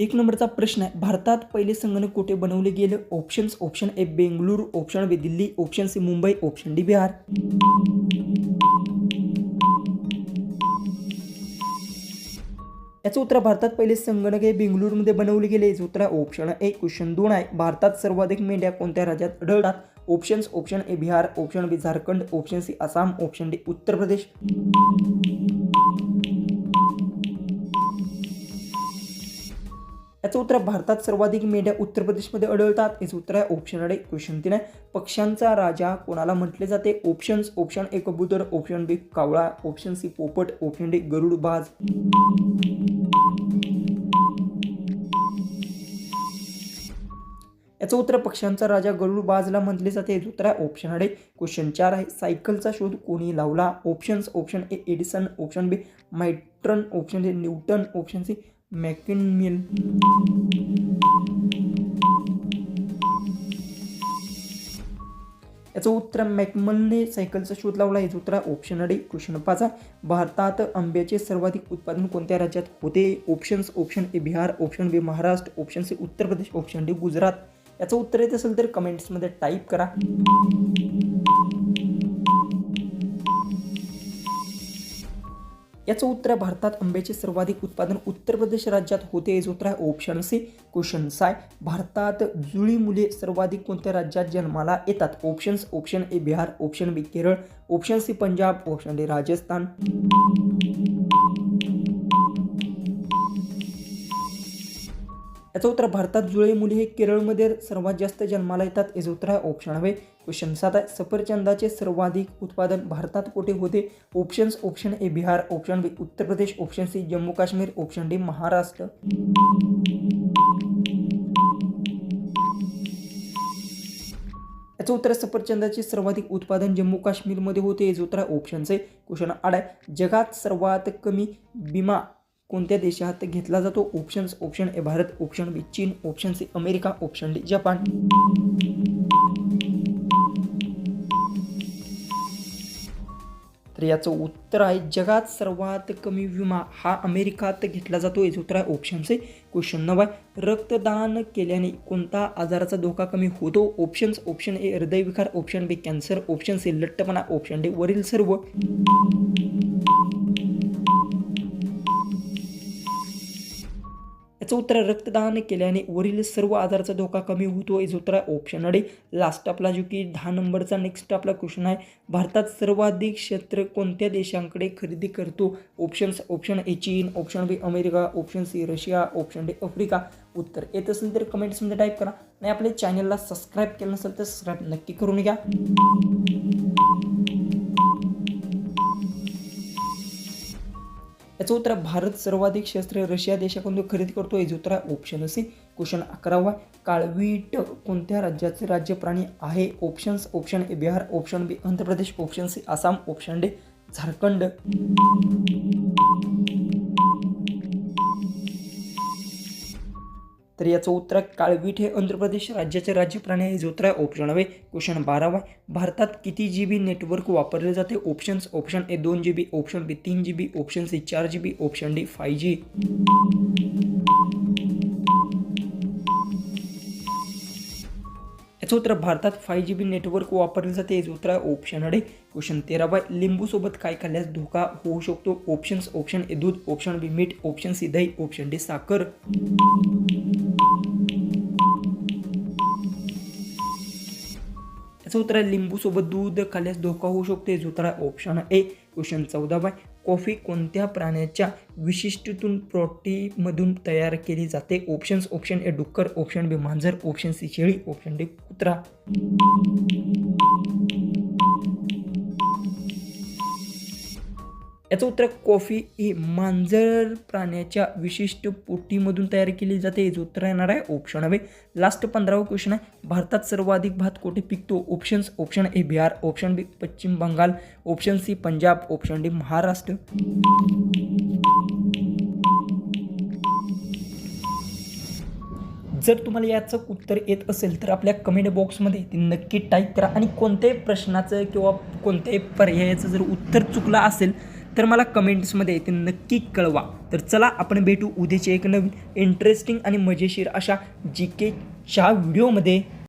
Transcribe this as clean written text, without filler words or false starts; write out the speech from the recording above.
एक नंबरचा प्रश्न आहे, भारतात पहिले संगणक कुठे बनवले गेले? Options: option A Bengaluru, option B Delhi, option C Mumbai, option D Bihar. याचं उत्तर भारतात पहिले संगणक हे बेंगळुरूमध्ये बनवले गेले. याचं उत्तर ऑप्शन ए. क्वेश्चन 2 आहे, भारतात सर्वाधिक मेंढ्या कोणत्या राज्यात आढळतात? Options: option A Bihar, option B Jharkhand, option C Assam, option D Uttar Pradesh. याचं उत्तर भारतात सर्वाधिक मेंढ्या उत्तर प्रदेशमध्ये आढळतात. याचं उत्तर आहे ऑप्शन डी. क्वेश्चन 3 आहे, पक्ष्यांचा राजा कोणाला म्हटले जाते? ऑप्शन्स: ऑप्शन ए कबूतर, ऑप्शन बी कावळा, ऑप्शन सी पोपट, ऑप्शन डी गरुडबाज. याचं उत्तर पक्ष्यांचा राजा गरुडबाजला म्हटले जाते. याचं उत्तर आहे ऑप्शन डी. क्वेश्चन 4 आहे, सायकलचा शोध कोणी लावला? Options: option A Edison, option B मायट्रन, option C Newton, option C Macmillan. याचं उत्तर मॅकमलने सायकलचा शोध लावला. याचं उत्तर आहे ऑप्शन डी. क्वेश्चन 5 आहे, भारतात आंब्याचे सर्वाधिक उत्पादन कोणत्या राज्यात होते? Options: option A Bihar, option B Maharashtra, option C Uttar Pradesh, option D Gujarat. याचं उत्तर येत असेल तर कमेंट्समध्ये टाईप करा. याचं उत्तर भारतात आंब्याचे सर्वाधिक उत्पादन उत्तर प्रदेश राज्यात होते. याचं उत्तर आहे ऑप्शन सी. क्वेश्चन 6, भारतात जुळी मुले सर्वाधिक कोणत्या राज्यात जन्माला येतात? Options: option A Bihar, option B Kerala, option C Punjab, option D Rajasthan. याचं उत्तर भारतात जुळे मुले हे केरळमध्ये सर्वात जास्त जन्माला येतात. याचं उत्तर आहे ऑप्शन बी. क्वेश्चन 7 आहे, सफरचंदाचे सर्वाधिक उत्पादन भारतात कुठे होते? Options: option A Bihar, option B Uttar Pradesh, option C Jammu Kashmir, option D Maharashtra. याचं उत्तर सफरचंदाचे सर्वाधिक उत्पादन जम्मू काश्मीरमध्ये होते. याचं उत्तर आहे ऑप्शन सी. क्वेश्चन 8 आहे, जगात सर्वात कमी विमा कोणत्या देशात घेतला जातो? Options: option A Bharat, option B चीन, option C America, option D जपान. तर याचं उत्तर आहे, जगात सर्वात कमी विमा हा अमेरिकात घेतला जातो. याचं उत्तर आहे ऑप्शन सी. क्वेश्चन 9 आहे, रक्तदान केल्याने कोणता आजाराचा धोका कमी होतो? ऑप्शन्स: ऑप्शन ए हृदयविकार, ऑप्शन बी कॅन्सर, ऑप्शन सी लठ्ठपणा, ऑप्शन डी वरील सर्व. याचं उत्तर रक्तदान केल्याने वरील सर्व आजाराचा धोका कमी होतो. याचं उत्तर आहे ऑप्शन डी. लास्ट आपला जो की 10 नंबरचा नेक्स्ट आपला क्वेश्चन आहे, भारतात सर्वाधिक क्षेत्र कोणत्या देशांकडे खरेदी करतो? ऑप्शन्स: ऑप्शन ए चीन, option B America, option C Russia, option D Africa. उत्तर येत असेल तर कमेंट्समध्ये टाईप करा. आणि आपल्या चॅनलला सबस्क्राईब केलं नसेल तर सबस्क्राईब नक्की करून घ्या. याचं उत्तर भारत सर्वाधिक शस्त्रे रशिया देशाकडून खरेदी करतो. याचं उत्तर आहे ऑप्शन सी. क्वेश्चन 11, काळवीट कोणत्या राज्याचे राज्य प्राणी आहे? Options: option A Bihar, option B Andhra Pradesh, option C Assam, option D Jharkhand. तर याचं उत्तर काळवीट हे आंध्र प्रदेश राज्याचे राज्य प्राणी आहे. याचं उत्तर आहे ऑप्शन बी. क्वेश्चन 12, भारतात किती GB नेटवर्क वापरले जाते? Options: option A 2 GB, option B 3 GB, option C 4 GB, option D 5G. याचं उत्तर भारतात 5 GB नेटवर्क वापरले जाते. याचं उत्तर आहे ऑप्शन डी. क्वेश्चन 13, लिंबू सोबत काय खाल्ल्यास धोका होऊ शकतो? ऑप्शन्स: ऑप्शन ए दूध, ऑप्शन बी मीठ, ऑप्शन सी दही, ऑप्शन डी साखर. याचं उत्तर आहे लिंबू सोबत दूध खाल्ल्यास धोका होऊ शकतो. याचं उत्तर आहे ऑप्शन ए. क्वेश्चन 14, कॉफी कोणत्या प्राण्याच्या विशिष्टतून प्रोटीनमधून तयार केली जाते? ऑप्शन्स: ऑप्शन ए डुक्कर, ऑप्शन बी मांजर, ऑप्शन सी शेळी, ऑप्शन डी कुत्रा. याचं उत्तर कॉफी ही मांजर प्राण्याच्या विशिष्ट पोटीमधून तयार केली जाते. याचं उत्तर येणार आहे ऑप्शन बी. लास्ट 15वा क्वेश्चन आहे, भारतात सर्वाधिक भात कुठे पिकतो? Options: option A Bihar, option B Paschim Bengal, option C Punjab, option D Maharashtra. जर तुम्हाला याचं उत्तर येत असेल तर आपल्या कमेंट बॉक्समध्ये ते नक्की टाईप करा. आणि कोणत्याही प्रश्नाचं किंवा कोणत्याही पर्यायाचं जर उत्तर चुकलं असेल तर मला कमेंट्समध्ये ते नक्की कळवा. तर चला आपण भेटू उद्याच्या एक नवीन इंटरेस्टिंग आणि मजेशीर अशा जी केच्या व्हिडिओमध्ये.